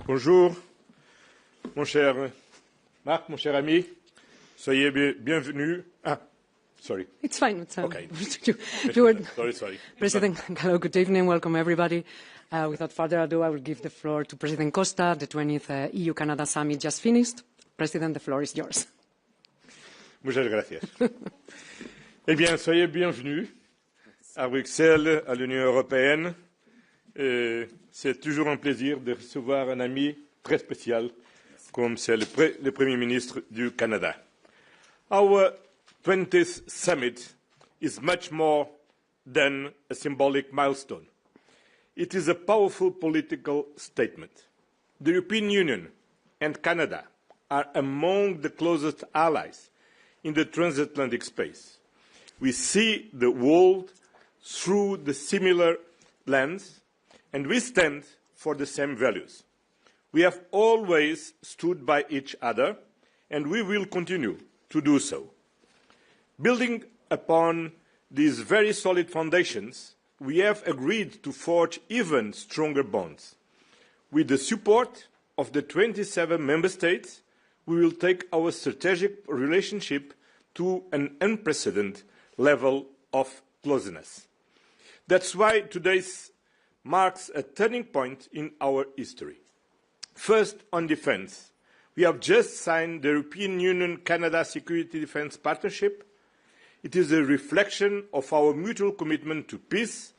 Bonjour, mon cher Mark, mon cher ami. Soyez bienvenue. Ah, sorry. It's fine. It's okay. Sorry. President, hello, good evening. Welcome, everybody. Without further ado, I will give the floor to President Costa. The 20th EU-Canada Summit just finished. President, the floor is yours. Muchas gracias. Eh bien, soyez bienvenus à Bruxelles, à l'Union européenne. C'est toujours un plaisir de recevoir un ami très spécial comme c'est le Premier ministre du Canada. Our 20th summit is much more than a symbolic milestone. It is a powerful political statement. The European Union and Canada are among the closest allies in the transatlantic space. We see the world through the similar lens, and we stand for the same values. We have always stood by each other, and we will continue to do so. Building upon these very solid foundations, we have agreed to forge even stronger bonds. With the support of the 27 member states, we will take our strategic relationship to an unprecedented level of closeness. That's why today marks a turning point in our history. First, on defence. We have just signed the European Union-Canada Security Defence Partnership. It is a reflection of our mutual commitment to peace,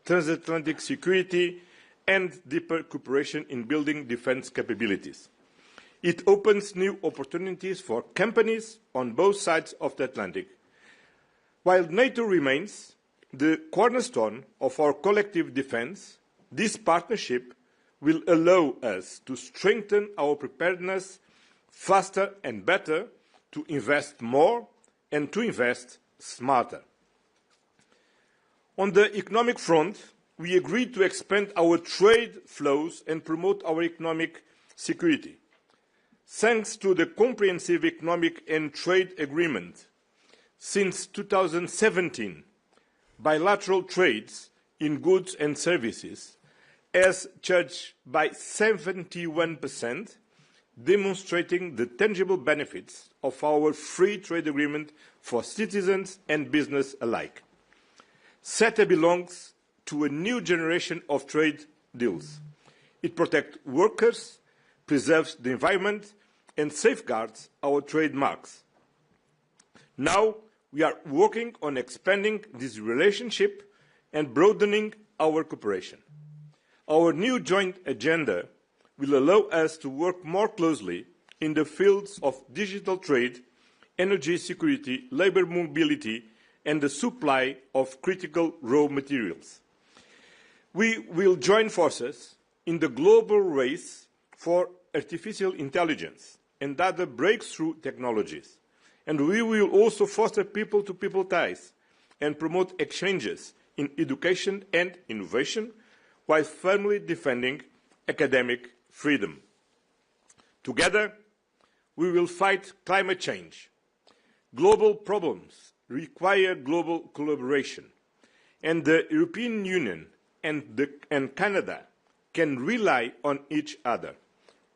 transatlantic security, and deeper cooperation in building defence capabilities. It opens new opportunities for companies on both sides of the Atlantic. While NATO remains the cornerstone of our collective defence, this partnership will allow us to strengthen our preparedness faster and better, to invest more and to invest smarter. On the economic front, we agreed to expand our trade flows and promote our economic security. Thanks to the Comprehensive Economic and Trade Agreement, since 2017, bilateral trades in goods and services has surged by 71%, demonstrating the tangible benefits of our free trade agreement for citizens and business alike. CETA belongs to a new generation of trade deals. It protects workers, preserves the environment, and safeguards our trademarks. Now, we are working on expanding this relationship and broadening our cooperation. Our new joint agenda will allow us to work more closely in the fields of digital trade, energy security, labour mobility, and the supply of critical raw materials. We will join forces in the global race for artificial intelligence and other breakthrough technologies. And we will also foster people-to-people ties and promote exchanges in education and innovation, while firmly defending academic freedom. Together, we will fight climate change. Global problems require global collaboration, and the European Union and Canada can rely on each other.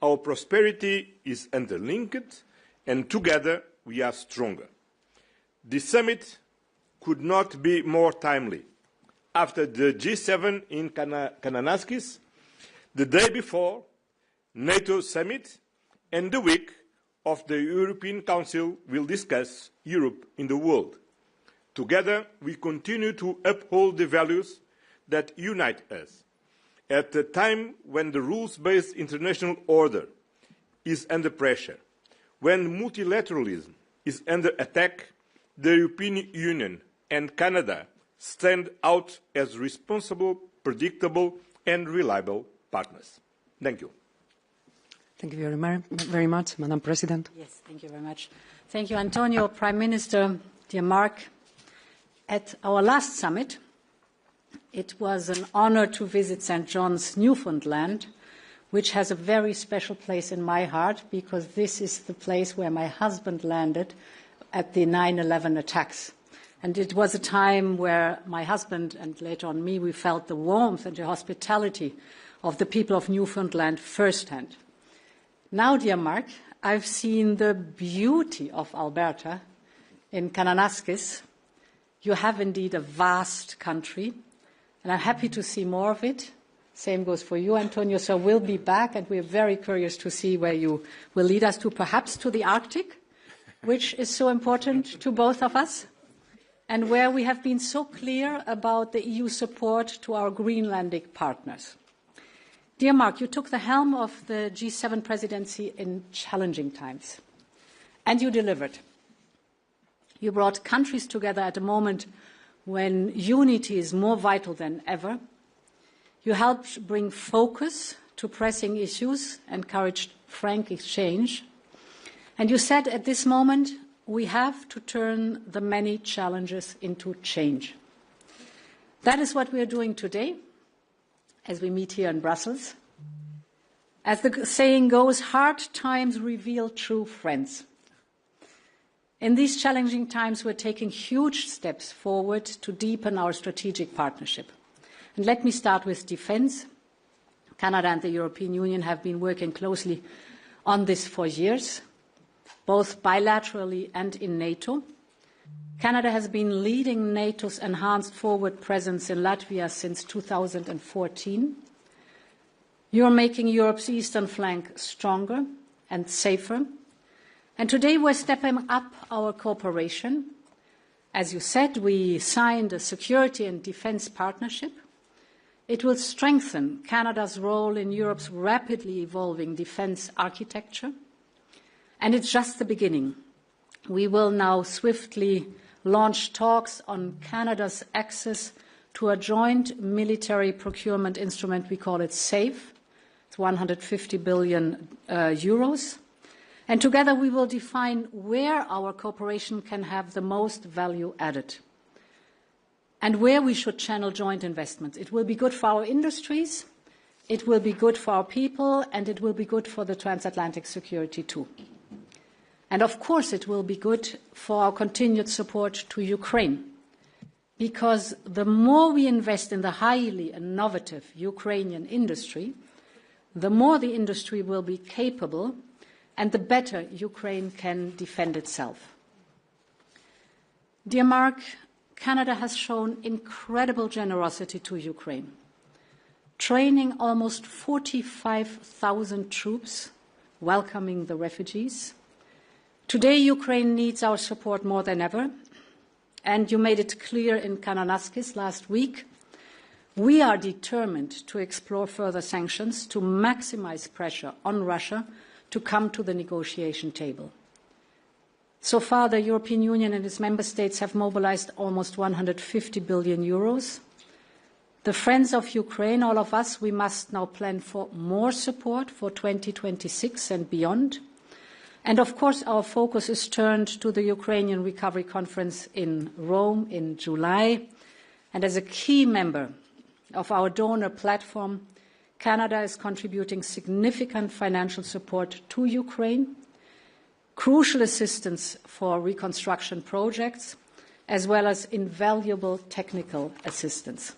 Our prosperity is interlinked, and together we are stronger. The summit could not be more timely. After the G7 in Kananaskis, the day before NATO summit, and the week of the European Council will discuss Europe in the world. Together, we continue to uphold the values that unite us. At a time when the rules-based international order is under pressure, when multilateralism is under attack, the European Union and Canada stand out as responsible, predictable, and reliable partners. Thank you. Thank you very much, Madam President. Yes, thank you very much. Thank you, Antonio, Prime Minister, dear Mark. At our last summit, it was an honor to visit St. John's, Newfoundland, which has a very special place in my heart because this is the place where my husband landed at the 9/11 attacks. And it was a time where my husband and later on me, we felt the warmth and the hospitality of the people of Newfoundland firsthand. Now, dear Mark, I've seen the beauty of Alberta in Kananaskis. You have indeed a vast country, and I'm happy to see more of it. Same goes for you, Antonio. So we'll be back, and we're very curious to see where you will lead us to, perhaps to the Arctic, which is so important to both of us, and where we have been so clear about the EU support to our Greenlandic partners. Dear Mark, you took the helm of the G7 presidency in challenging times, and you delivered. You brought countries together at a moment when unity is more vital than ever. You helped bring focus to pressing issues, encouraged frank exchange, and you said at this moment we have to turn the many challenges into change. That is what we are doing today as we meet here in Brussels. As the saying goes, hard times reveal true friends. In these challenging times, we're taking huge steps forward to deepen our strategic partnership. And let me start with defence. Canada and the European Union have been working closely on this for years, both bilaterally and in NATO. Canada has been leading NATO's enhanced forward presence in Latvia since 2014. You're making Europe's eastern flank stronger and safer. And today we're stepping up our cooperation. As you said, we signed a security and defence partnership. It will strengthen Canada's role in Europe's rapidly evolving defence architecture. And it's just the beginning. We will now swiftly launch talks on Canada's access to a joint military procurement instrument. We call it SAFE. It's 150 billion euros. And together we will define where our cooperation can have the most value added and where we should channel joint investments. It will be good for our industries, it will be good for our people, and it will be good for the transatlantic security too. And of course it will be good for our continued support to Ukraine, because the more we invest in the highly innovative Ukrainian industry, the more the industry will be capable and the better Ukraine can defend itself. Dear Mark, Canada has shown incredible generosity to Ukraine, training almost 45,000 troops, welcoming the refugees. Today, Ukraine needs our support more than ever, and you made it clear in Kananaskis last week. We are determined to explore further sanctions to maximize pressure on Russia to come to the negotiation table. So far, the European Union and its member states have mobilized almost 150 billion euros. The friends of Ukraine, all of us, we must now plan for more support for 2026 and beyond. And of course, our focus is turned to the Ukrainian Recovery Conference in Rome in July. And as a key member of our donor platform, Canada is contributing significant financial support to Ukraine, crucial assistance for reconstruction projects, as well as invaluable technical assistance.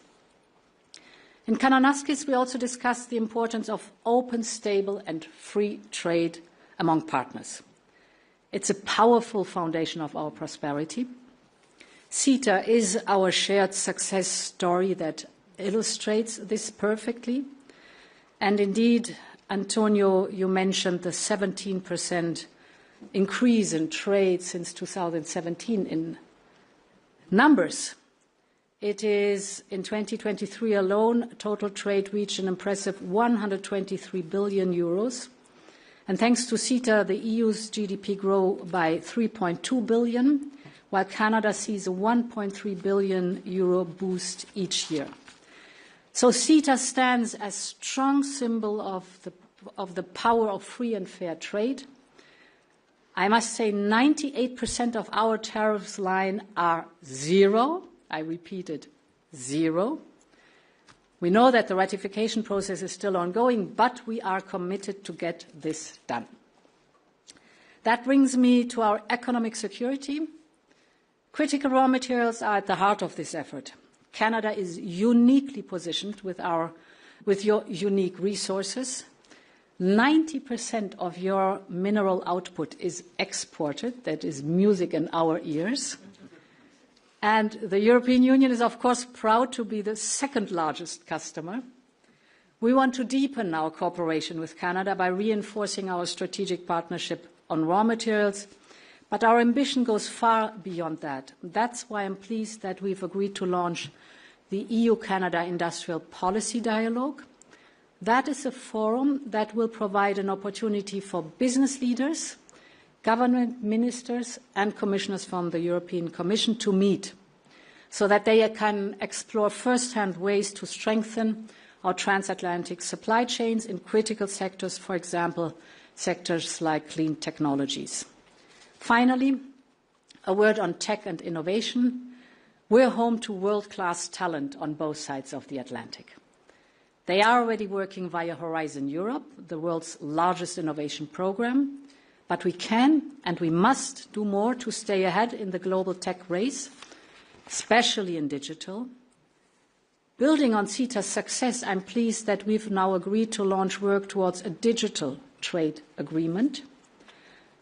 In Kananaskis, we also discussed the importance of open, stable and free trade among partners. It's a powerful foundation of our prosperity. CETA is our shared success story that illustrates this perfectly. And indeed, Antonio, you mentioned the 17% increase in trade since 2017 in numbers. It is, in 2023 alone, total trade reached an impressive 123 billion euros. And thanks to CETA, the EU's GDP grew by 3.2 billion, while Canada sees a 1.3 billion euro boost each year. So CETA stands as a strong symbol of the power of free and fair trade. I must say 98% of our tariffs line are zero. I repeated, zero. We know that the ratification process is still ongoing, but we are committed to get this done. That brings me to our economic security. Critical raw materials are at the heart of this effort. Canada is uniquely positioned with our with your unique resources. 90% of your mineral output is exported. That is music in our ears. And the European Union is, of course, proud to be the second largest customer. We want to deepen our cooperation with Canada by reinforcing our strategic partnership on raw materials, but our ambition goes far beyond that. That's why I'm pleased that we've agreed to launch the EU-Canada Industrial Policy Dialogue. That is a forum that will provide an opportunity for business leaders, government ministers and commissioners from the European Commission to meet so that they can explore first-hand ways to strengthen our transatlantic supply chains in critical sectors, for example, sectors like clean technologies. Finally, a word on tech and innovation. We're home to world-class talent on both sides of the Atlantic. They are already working via Horizon Europe, the world's largest innovation program, but we can and we must do more to stay ahead in the global tech race, especially in digital. Building on CETA's success, I'm pleased that we've now agreed to launch work towards a digital trade agreement.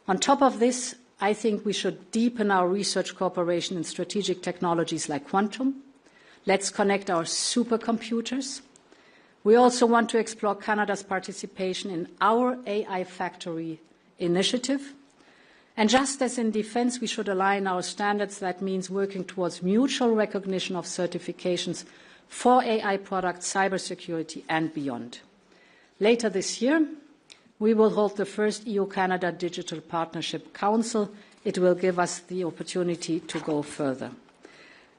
On top of this, I think we should deepen our research cooperation in strategic technologies like quantum. Let's connect our supercomputers. We also want to explore Canada's participation in our AI Factory initiative. And just as in defense, we should align our standards. That means working towards mutual recognition of certifications for AI products, cybersecurity, and beyond. Later this year, we will hold the first EU-Canada Digital Partnership Council. It will give us the opportunity to go further.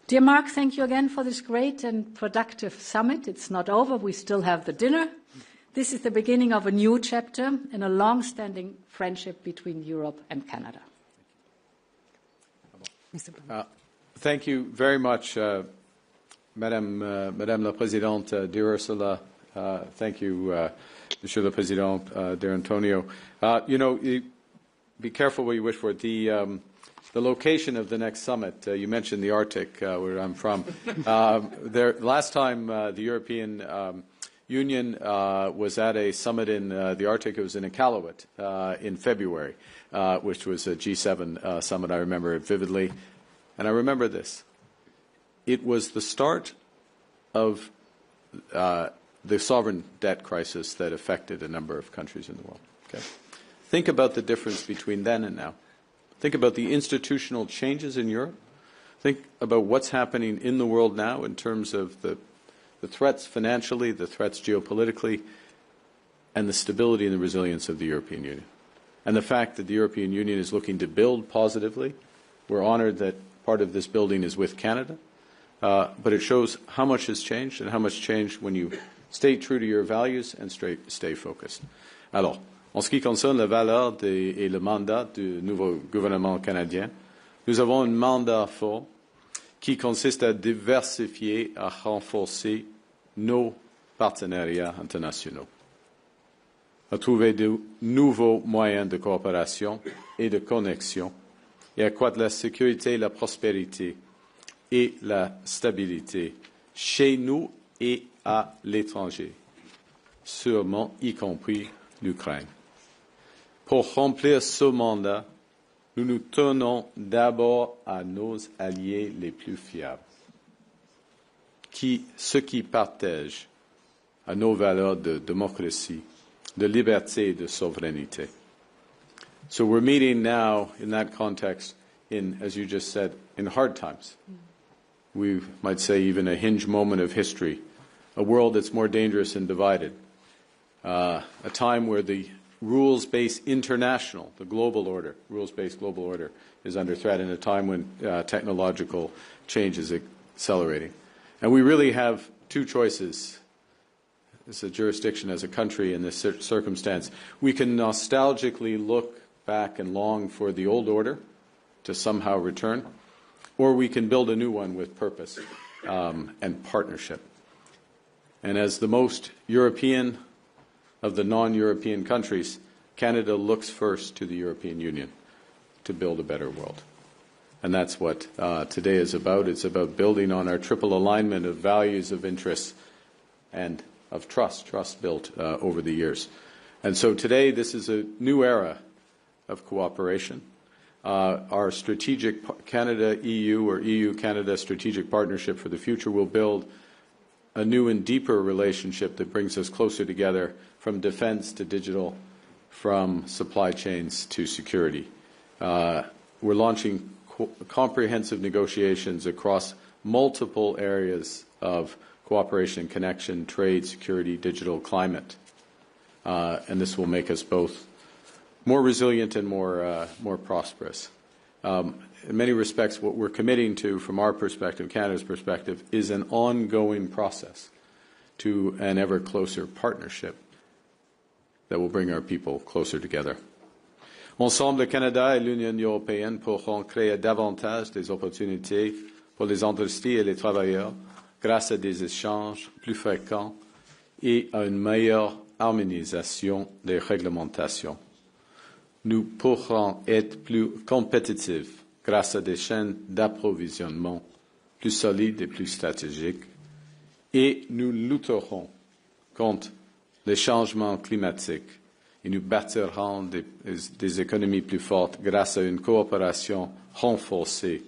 Dear Mark, thank you again for this great and productive summit. It's not over. We still have the dinner. This is the beginning of a new chapter in a long-standing friendship between Europe and Canada. Thank you very much, Madame la Présidente, dear Ursula. Thank you, Monsieur le Président, dear Antonio. Be careful what you wish for. The location of the next summit, you mentioned the Arctic, where I'm from. Last time the European Union was at a summit in the Arctic, it was in Iqaluit in February, which was a G7 summit. I remember it vividly. And I remember this. It was the start of the sovereign debt crisis that affected a number of countries in the world. Okay? Think about the difference between then and now. Think about the institutional changes in Europe. Think about what's happening in the world now in terms of the threats financially, the threats geopolitically, and the stability and the resilience of the European Union. And the fact that the European Union is looking to build positively. We're honored that part of this building is with Canada. But it shows how much has changed and how much changed when you stay true to your values and stay focused. Alors, en ce qui concerne la valeur et le mandat du nouveau gouvernement canadien, nous avons un mandat fort qui consiste à diversifier, à renforcer nos partenariats internationaux, à trouver de nouveaux moyens de coopération et de connexion et accroître la sécurité, la prospérité et la stabilité chez nous et à l'étranger, sûrement y compris l'Ukraine. Pour remplir ce mandat, nous nous tenons d'abord à nos alliés les plus fiables, ceux qui partagent à nos valeurs de démocratie, de liberté et de souveraineté. So we're meeting now in that context in, as you just said, in hard times. We might say even a hinge moment of history, a world that's more dangerous and divided, a time where the rules-based international, the global order, rules-based global order is under threat, in a time when technological change is accelerating. And we really have two choices as a jurisdiction, as a country in this circumstance. We can nostalgically look back and long for the old order to somehow return, or we can build a new one with purpose and partnership. And as the most European of the non-European countries, Canada looks first to the European Union to build a better world. And that's what today is about. It's about building on our triple alignment of values, of interests, and of trust built over the years. And so today this is a new era of cooperation. Our strategic Canada-EU or EU-Canada strategic partnership for the future will build a new and deeper relationship that brings us closer together from defense to digital, from supply chains to security. We're launching comprehensive negotiations across multiple areas of cooperation, connection, trade, security, digital, climate. And this will make us both more resilient and more prosperous. In many respects, what we're committing to, from our perspective, Canada's perspective, is an ongoing process to an ever closer partnership that will bring our people closer together. Ensemble, le Canada et l'Union européenne pourront créer davantage des opportunités pour les industries et les travailleurs grâce à des échanges plus fréquents et à une meilleure harmonisation des réglementations. Nous pourrons être plus compétitifs grâce à des chaînes d'approvisionnement plus solides et plus stratégiques, et nous lutterons contre les changements climatiques et nous bâtirons des économies plus fortes grâce à une coopération renforcée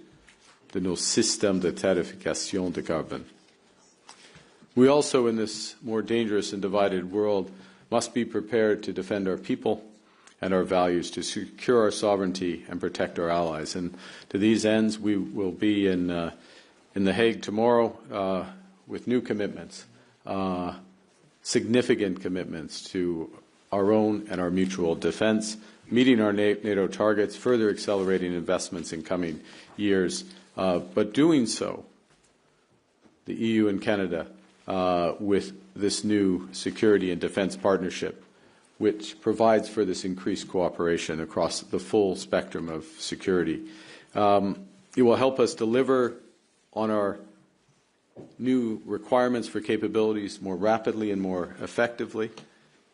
de nos systèmes de tarification de carbone. We also, in this more dangerous and divided world, must be prepared to defend our people and our values, to secure our sovereignty and protect our allies. And to these ends, we will be in The Hague tomorrow with new commitments, significant commitments to our own and our mutual defense, meeting our NATO targets, further accelerating investments in coming years, but doing so, the EU and Canada, with this new security and defense partnership, which provides for this increased cooperation across the full spectrum of security. It will help us deliver on our new requirements for capabilities more rapidly and more effectively.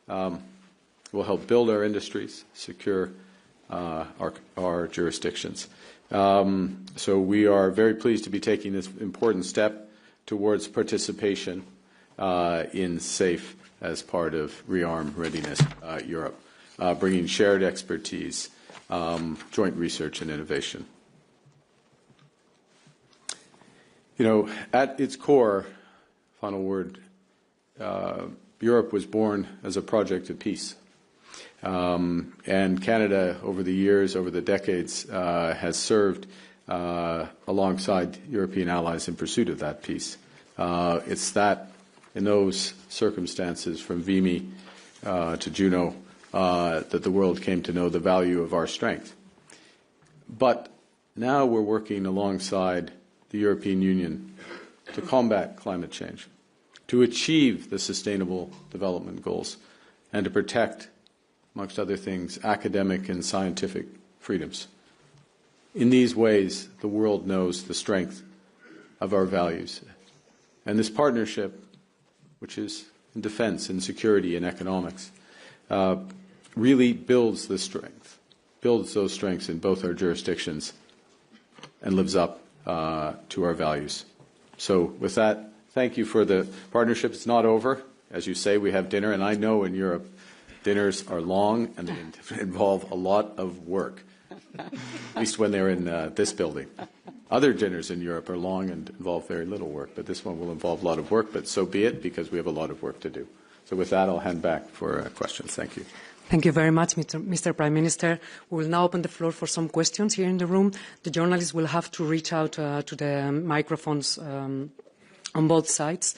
It will help build our industries, secure our jurisdictions. So we are very pleased to be taking this important step towards participation in SAFE as part of Rearm Readiness Europe, bringing shared expertise, joint research and innovation. You know, at its core, final word, Europe was born as a project of peace. And Canada, over the years, over the decades, has served alongside European allies in pursuit of that peace. It's that, in those circumstances, from Vimy to Juno, that the world came to know the value of our strength. But now we're working alongside the European Union to combat climate change, to achieve the Sustainable Development Goals, and to protect, amongst other things, academic and scientific freedoms. In these ways, the world knows the strength of our values. And this partnership, which is in defense and security and economics, really builds the strength, builds those strengths in both our jurisdictions and lives up to our values. So with that, thank you for the partnership. It's not over. As you say, we have dinner, and I know in Europe dinners are long and they involve a lot of work, at least when they're in this building. Other dinners in Europe are long and involve very little work, but this one will involve a lot of work, but so be it, because we have a lot of work to do. So with that, I'll hand back for questions. Thank you. Thank you very much, Mr. Prime Minister. We will now open the floor for some questions here in the room. The journalists will have to reach out to the microphones on both sides.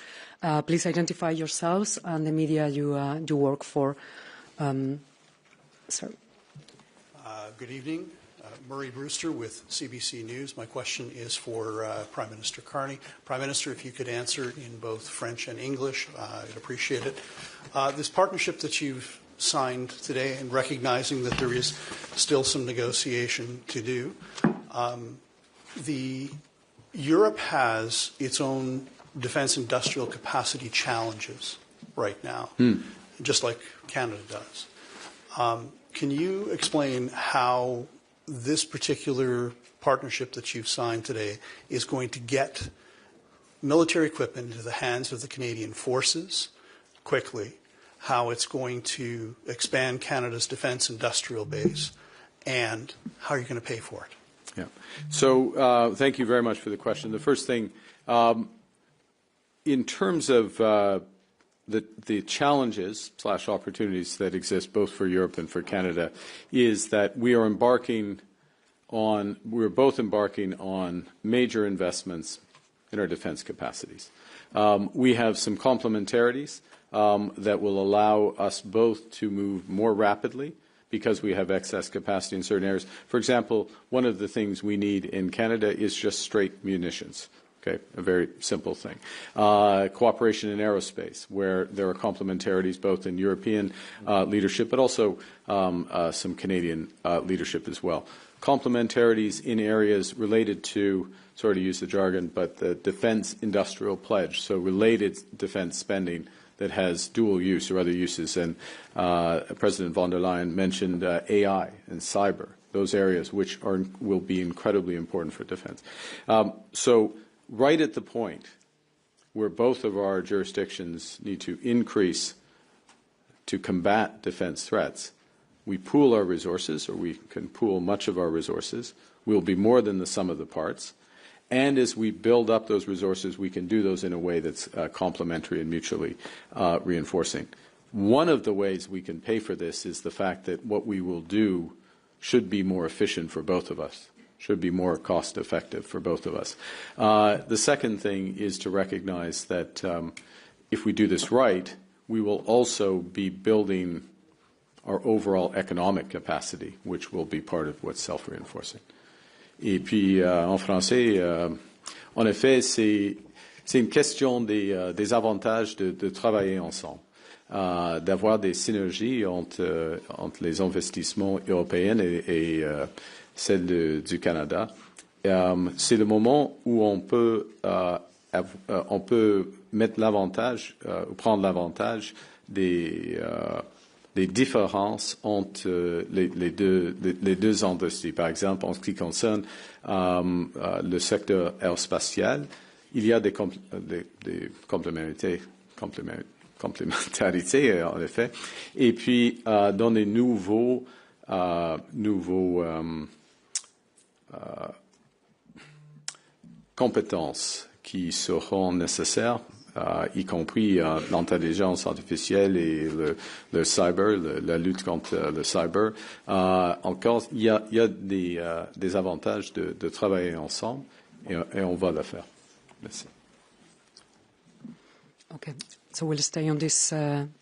Please identify yourselves and the media you work for. Sir. Good evening. Murray Brewster with CBC News. My question is for Prime Minister Carney. Prime Minister, if you could answer in both French and English, I'd appreciate it. This partnership that you've signed today, and recognizing that there is still some negotiation to do, Europe has its own defense industrial capacity challenges right now, just like Canada does. Can you explain how this particular partnership that you've signed today is going to get military equipment into the hands of the Canadian forces, quickly how it's going to expand Canada's defence industrial base, and how are you going to pay for it? Yeah. So thank you very much for the question. The first thing, in terms of the challenges / opportunities that exist both for Europe and for Canada, is that we're both embarking on major investments in our defence capacities. We have some complementarities that will allow us both to move more rapidly because we have excess capacity in certain areas. For example, one of the things we need in Canada is just straight munitions. Okay, a very simple thing. Cooperation in aerospace, where there are complementarities both in European leadership, but also some Canadian leadership as well. Complementarities in areas related to, sorry to use the jargon, but the defence industrial pledge, so related defence spending that has dual use or other uses. And President von der Leyen mentioned AI and cyber, those areas which will be incredibly important for defence. So right at the point where both of our jurisdictions need to increase to combat defence threats, we pool our resources, or we can pool much of our resources. We'll be more than the sum of the parts. And as we build up those resources, we can do those in a way that's complementary and mutually reinforcing. One of the ways we can pay for this is the fact that what we will do should be more efficient for both of us, should be more cost-effective for both of us. The second thing is to recognize that if we do this right, we will also be building our overall economic capacity, which will be part of what's self-reinforcing. Et puis, en français, en effet, c'est une question des avantages de travailler ensemble, d'avoir des synergies entre les investissements européens et celles du Canada. C'est le moment où on peut mettre l'avantage, ou prendre l'avantage des différences entre les deux industries. Par exemple, en ce qui concerne le secteur aérospatial, il y a des complémentarités, en effet. Et puis, dans les nouveaux compétences qui seront nécessaires, y compris l'intelligence artificielle et le cyber, la lutte contre le cyber. Encore, il y a des avantages de travailler ensemble et on va le faire. Merci. Okay, so we'll stay on this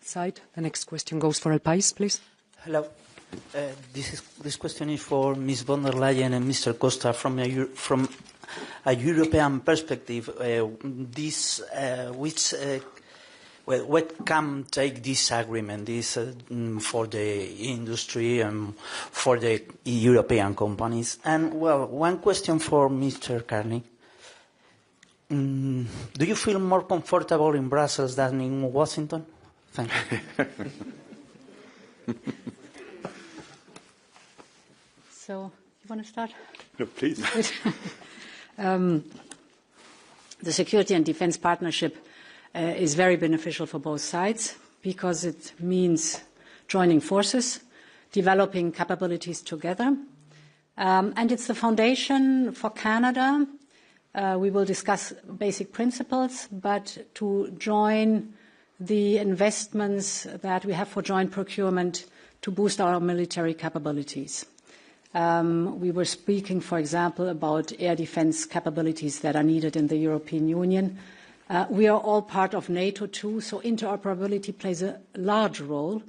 side. The next question goes for El País, please. Hello. This question is for Ms. von der Leyen and Mr. Costa from a European perspective. What can take this agreement for the industry and for the European companies? And, well, one question for Mr. Carney. Do you feel more comfortable in Brussels than in Washington? Thank you. So, you want to start? No, please. The security and defense partnership is very beneficial for both sides because it means joining forces, developing capabilities together. And it's the foundation for Canada. We will discuss basic principles, but to join the investments that we have for joint procurement to boost our military capabilities. We were speaking, for example, about air defense capabilities that are needed in the European Union. We are all part of NATO too, so interoperability plays a large role,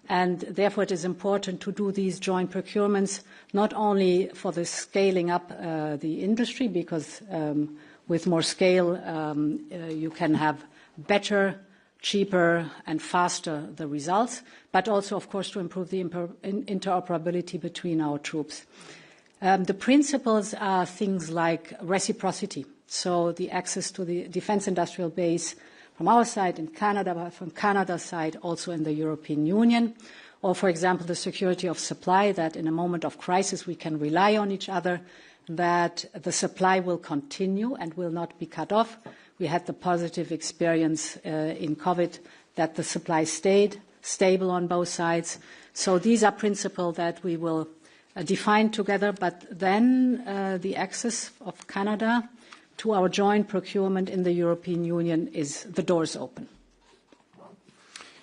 and therefore it is important to do these joint procurements not only for the scaling up the industry, because with more scale you can have better, cheaper and faster the results, but also, of course, to improve the interoperability between our troops. The principles are things like reciprocity, so the access to the defense industrial base from our side in Canada, but from Canada's side also in the European Union, or, for example, the security of supply, that in a moment of crisis we can rely on each other, that the supply will continue and will not be cut off. We had the positive experience in COVID that the supply stayed stable on both sides. So these are principles that we will define together, but then the access of Canada to our joint procurement in the European Union is the doors open.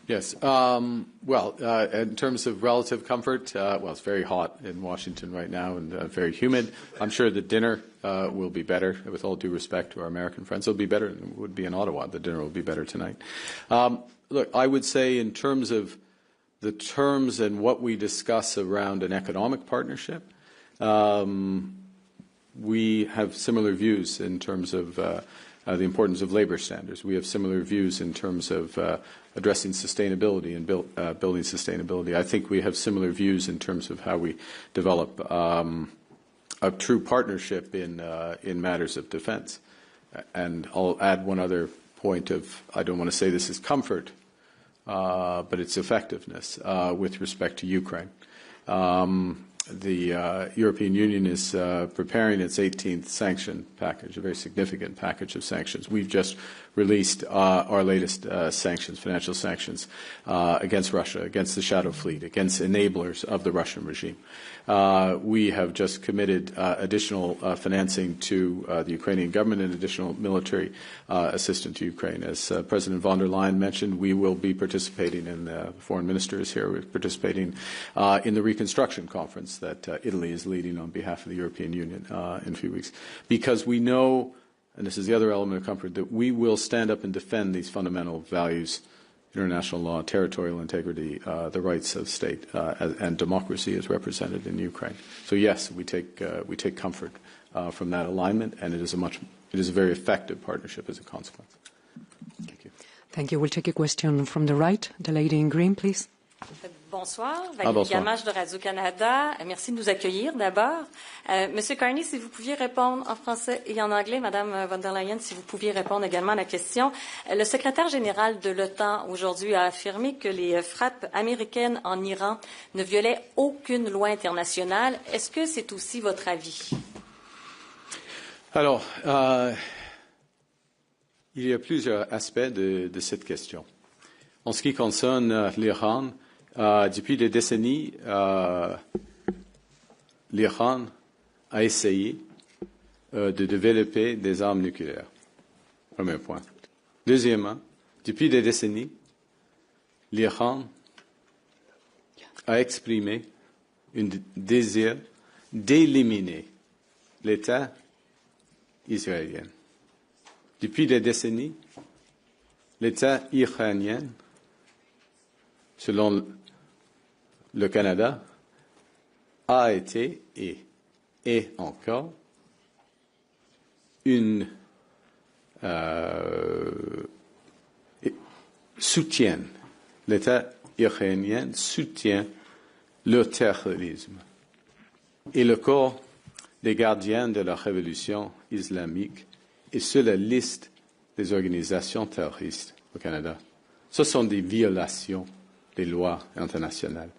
Yes. In terms of relative comfort, it's very hot in Washington right now and very humid. I'm sure the dinner will be better, with all due respect to our American friends. It'll be better than it would be in Ottawa. The dinner will be better tonight. Look, I would say in terms of the terms and what we discuss around an economic partnership, we have similar views in terms of the importance of labor standards. We have similar views in terms of addressing sustainability and building sustainability. I think we have similar views in terms of how we develop a true partnership in matters of defense. And I'll add one other point of, I don't want to say this is comfort, but it's effectiveness with respect to Ukraine. The European Union is preparing its 18th sanction package, a very significant package of sanctions. We've just released our latest sanctions, financial sanctions, against Russia, against the Shadow Fleet, against enablers of the Russian regime. We have just committed additional financing to the Ukrainian government and additional military assistance to Ukraine. As President von der Leyen mentioned, we will be participating in the foreign minister is here. We're participating in the reconstruction conference that Italy is leading on behalf of the European Union in a few weeks, because we know, and this is the other element of comfort, that we will stand up and defend these fundamental values: international law, territorial integrity, the rights of state, and democracy as represented in Ukraine. So yes, we take comfort from that alignment, and it is a very effective partnership as a consequence. Thank you. Thank you. We'll take a question from the right. The lady in green, please. Bonsoir, Valérie Gamache de Radio-Canada. Merci de nous accueillir d'abord. Monsieur Carney, si vous pouviez répondre en français et en anglais, Madame von der Leyen, si vous pouviez répondre également à la question. Le secrétaire général de l'OTAN aujourd'hui a affirmé que les frappes américaines en Iran ne violaient aucune loi internationale. Est-ce que c'est aussi votre avis? Alors, il y a plusieurs aspects de cette question. En ce qui concerne l'Iran, depuis des décennies, l'Iran a essayé de développer des armes nucléaires. Premier point. Deuxièmement, depuis des décennies, l'Iran a exprimé un désir d'éliminer l'État israélien. Depuis des décennies, l'État iranien, selon le Canada, a été et est encore soutient, l'État iranien soutient le terrorisme et le corps des gardiens de la révolution islamique est sur la liste des organisations terroristes au Canada. Ce sont des violations des lois internationales.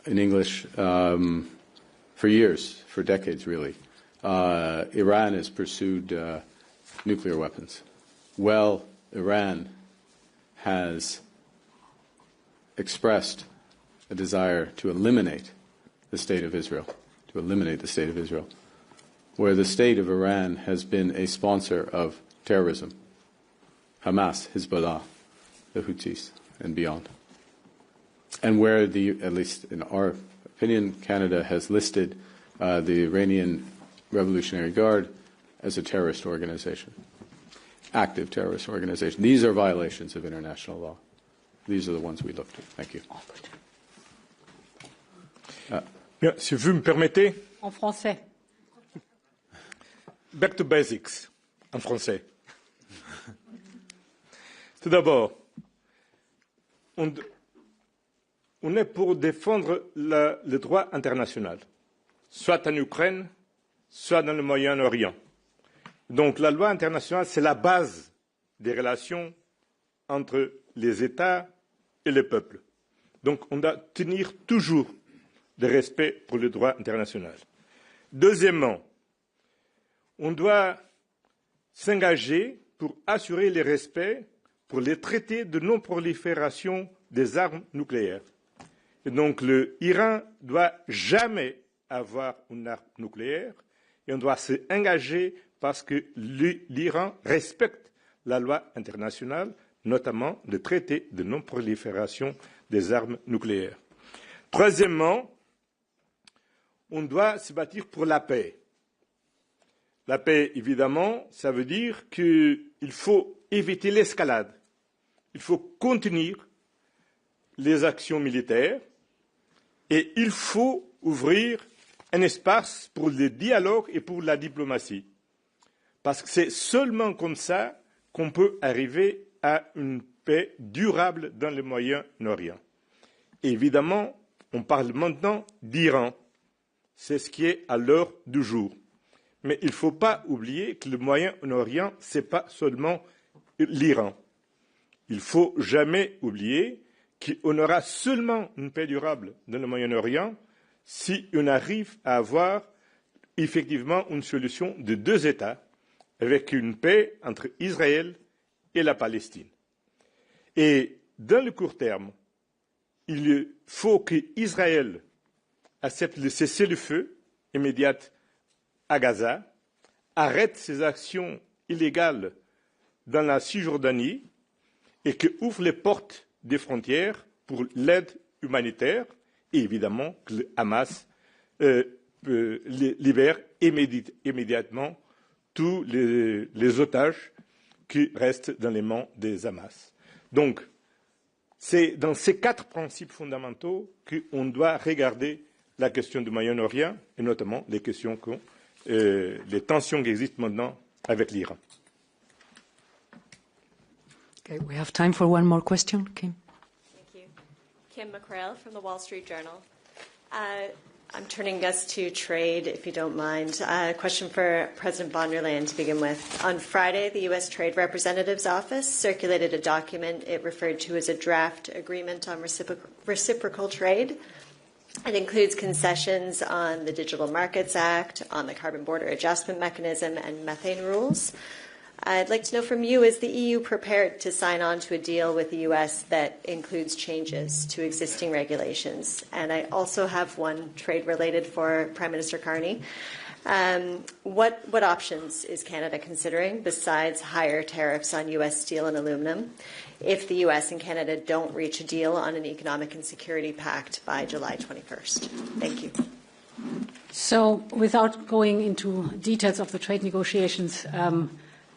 In English, for years, for decades really, Iran has pursued nuclear weapons. Well, Iran has expressed a desire to eliminate the state of Israel, where the state of Iran has been a sponsor of terrorism, Hamas, Hezbollah, the Houthis, and beyond. And where at least in our opinion, Canada has listed the Iranian Revolutionary Guard as a terrorist organization, active terrorist organization. These are violations of international law. These are the ones we looked at. Thank you. Bien, si vous me permettez. En français. Back to basics, en français. Tout d'abord, on est pour défendre le droit international, soit en Ukraine, soit dans le Moyen-Orient. Donc la loi internationale, c'est la base des relations entre les États et les peuples. Donc on doit tenir toujours le respect pour le droit international. Deuxièmement, on doit s'engager pour assurer le respect pour les traités de non-prolifération des armes nucléaires. Et donc l'Iran ne doit jamais avoir une arme nucléaire et on doit s'engager parce que l'Iran respecte la loi internationale, notamment le traité de non-prolifération des armes nucléaires. Troisièmement, on doit se bâtir pour la paix. La paix, évidemment, ça veut dire qu'il faut éviter l'escalade. Il faut contenir les actions militaires et il faut ouvrir un espace pour le dialogue et pour la diplomatie. Parce que c'est seulement comme ça qu'on peut arriver à une paix durable dans le Moyen-Orient. Évidemment, on parle maintenant d'Iran. C'est ce qui est à l'heure du jour. Mais il ne faut pas oublier que le Moyen-Orient, ce n'est pas seulement l'Iran. Il ne faut jamais oublier qu'on aura seulement une paix durable dans le Moyen-Orient si on arrive à avoir effectivement une solution de deux États avec une paix entre Israël et la Palestine. Et dans le court terme, il faut qu'Israël accepte le cessez-le-feu immédiat à Gaza, arrête ses actions illégales dans la Cisjordanie et qu'ouvre les portes des frontières pour l'aide humanitaire et évidemment que le Hamas libère immédiatement tous les otages qui restent dans les mains des Hamas. Donc, c'est dans ces quatre principes fondamentaux qu'on doit regarder la question du Moyen-Orient et notamment les questions les tensions qui existent maintenant avec l'Iran. Okay, we have time for one more question. Kim. Thank you. Kim McCrail from the Wall Street Journal. I'm turning us to trade, if you don't mind. A question for President von der Leyen to begin with. On Friday, the U.S. Trade Representative's Office circulated a document it referred to as a draft agreement on reciprocal trade. It includes concessions on the Digital Markets Act, on the Carbon Border Adjustment Mechanism, and methane rules. I'd like to know from you, is the EU prepared to sign on to a deal with the U.S. that includes changes to existing regulations? And I also have one trade-related for Prime Minister Carney. What options is Canada considering besides higher tariffs on U.S. steel and aluminum if the U.S. and Canada don't reach a deal on an economic and security pact by July 21st? Thank you. So without going into details of the trade negotiations,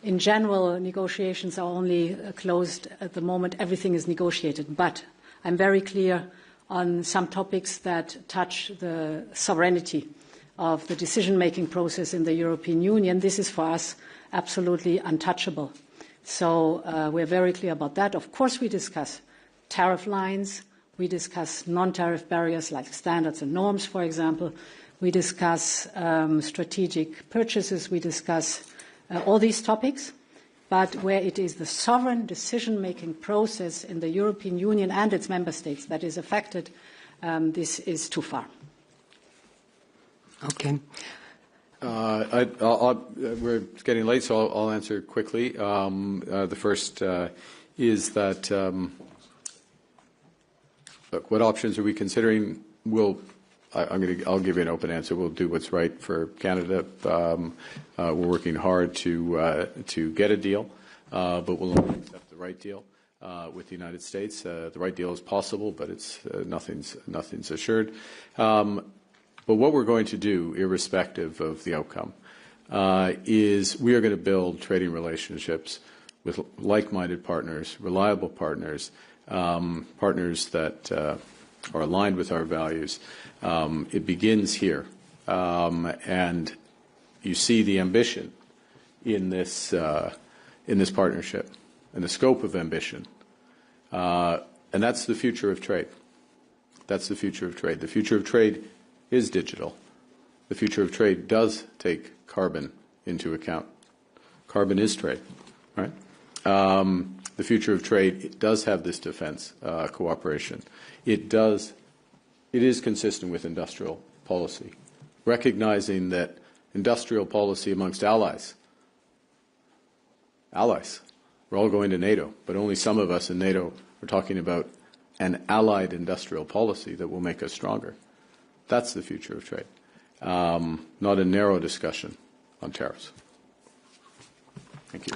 in general, negotiations are only closed at the moment everything is negotiated. But I'm very clear on some topics that touch the sovereignty of the decision-making process in the European Union. This is for us absolutely untouchable. So we're very clear about that. Of course, we discuss tariff lines. We discuss non-tariff barriers like standards and norms, for example. We discuss strategic purchases. We discuss all these topics. But where it is the sovereign decision-making process in the European Union and its member states that is affected, this is too far. Okay. We're getting late, so I'll answer quickly. The first is that, look, what options are we considering? I'll give you an open answer. We'll do what's right for Canada. We're working hard to get a deal, but we'll only accept the right deal with the United States. The right deal is possible, but it's nothing's assured. But what we're going to do, irrespective of the outcome, is we are going to build trading relationships with like-minded partners, reliable partners, partners that are aligned with our values. It begins here, and you see the ambition in this partnership and the scope of ambition, and that's the future of trade. That's the future of trade. The future of trade is digital. The future of trade does take carbon into account. Carbon is trade, right? The future of trade, it does have this defense cooperation. It is consistent with industrial policy, recognizing that industrial policy amongst allies We're all going to NATO, but only some of us in NATO are talking about an allied industrial policy that will make us stronger. That's the future of trade, not a narrow discussion on tariffs. Thank you.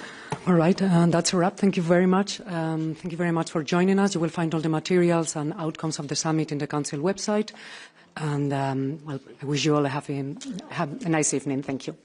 All right, that's a wrap. Thank you very much. Thank you very much for joining us. You will find all the materials and outcomes of the summit in the Council website. And well, I wish you all a nice evening. Thank you.